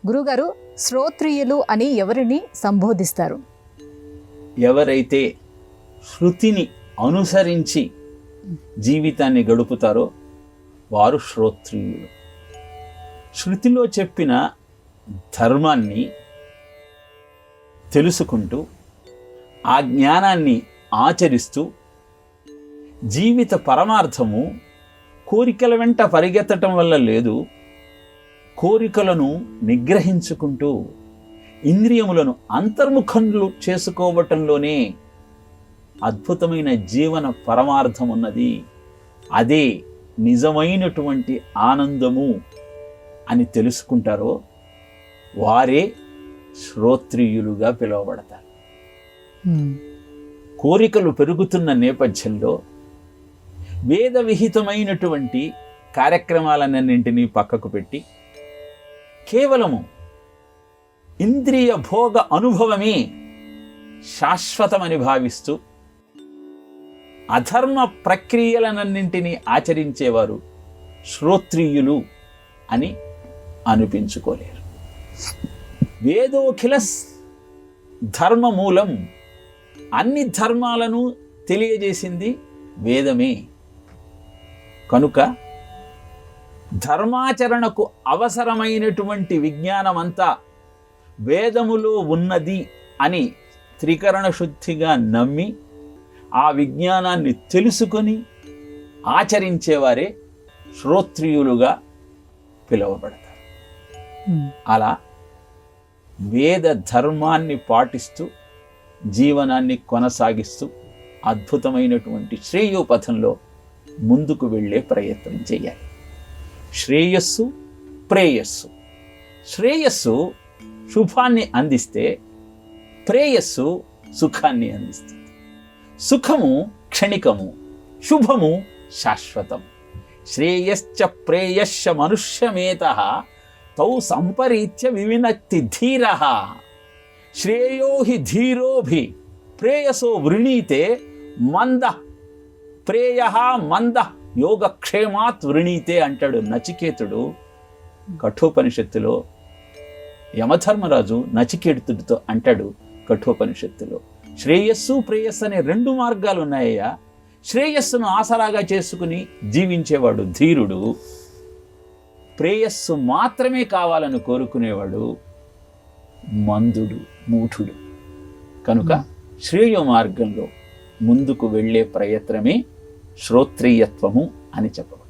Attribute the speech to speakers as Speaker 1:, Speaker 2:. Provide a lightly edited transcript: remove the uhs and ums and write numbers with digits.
Speaker 1: గురుగారు, శ్రోత్రియులు అని ఎవరిని సంబోధిస్తారు?
Speaker 2: ఎవరైతే శృతిని అనుసరించి జీవితాన్ని గడుపుతారో వారు శ్రోత్రియులు. శృతిలో చెప్పిన ధర్మాన్ని తెలుసుకుంటూ ఆ జ్ఞానాన్ని ఆచరిస్తూ జీవిత పరమార్థము కోరికల వెంట పరిగెత్తటం వల్ల లేదు, కోరికలను నిగ్రహించుకుంటూ ఇంద్రియములను అంతర్ముఖంలు చేసుకోవటంలోనే అద్భుతమైన జీవన పరమార్థం ఉన్నది. అదే నిజమైనటువంటి ఆనందము అని తెలుసుకుంటారో వారే శ్రోత్రియులుగా పిలువబడతారు. కోరికలు పెరుగుతున్న నేపథ్యంలో వేద విహితమైనటువంటి కార్యక్రమాలన్నింటినీ పక్కకు పెట్టి కేవలము ఇంద్రియ భోగ అనుభవమే శాశ్వతమని భావిస్తూ అధర్మ ప్రక్రియలనన్నింటినీ ఆచరించేవారు శ్రోత్రియులు అని అనిపించుకోలేరు. వేదోఖిల ధర్మమూలం, అన్ని ధర్మాలను తెలియజేసింది వేదమే. కనుక ధర్మాచరణకు అవసరమైనటువంటి విజ్ఞానమంతా వేదములో ఉన్నది అని త్రికరణ శుద్ధిగా నమ్మి ఆ విజ్ఞానాన్ని తెలుసుకొని ఆచరించేవారే శ్రోత్రియులుగా పిలువబడతారు. అలా వేద ధర్మాన్ని పాటిస్తూ జీవనాన్ని కొనసాగిస్తూ అద్భుతమైనటువంటి శ్రేయోపథంలో ముందుకు వెళ్ళే ప్రయత్నం చేయాలి. శ్రేయస్సు, ప్రేయస్సు. శ్రేయస్సు శుభాన్ని అందిస్తే ప్రేయస్సు సుఖాన్ని అందిస్తుంది. సుఖము క్షణికము, శుభము శాశ్వతం. శ్రేయశ్చ ప్రేయశ్చ మనుష్యమేతః తౌ సంపరీత్య వివినక్తి ధీరః. శ్రేయో హి ధీరోభి ప్రేయసో వృణీతే మందః ప్రేయః మందః యోగక్షేమాత్ వృణీతే అంటాడు నచికేతుడు కఠోపనిషత్తులో. యమధర్మరాజు నచికేతుడితో అంటాడు కఠోపనిషత్తులో, శ్రేయస్సు ప్రేయస్సు అనే రెండు మార్గాలు ఉన్నాయ్యా. శ్రేయస్సును ఆసరాగా చేసుకుని జీవించేవాడు ధీరుడు, ప్రేయస్సు మాత్రమే కావాలని కోరుకునేవాడు మందుడు, మూఢుడు. కనుక శ్రేయ మార్గంలో ముందుకు వెళ్ళే ప్రయత్నమే శ్రోత్రియత్వము అని చెప్పవచ్చు.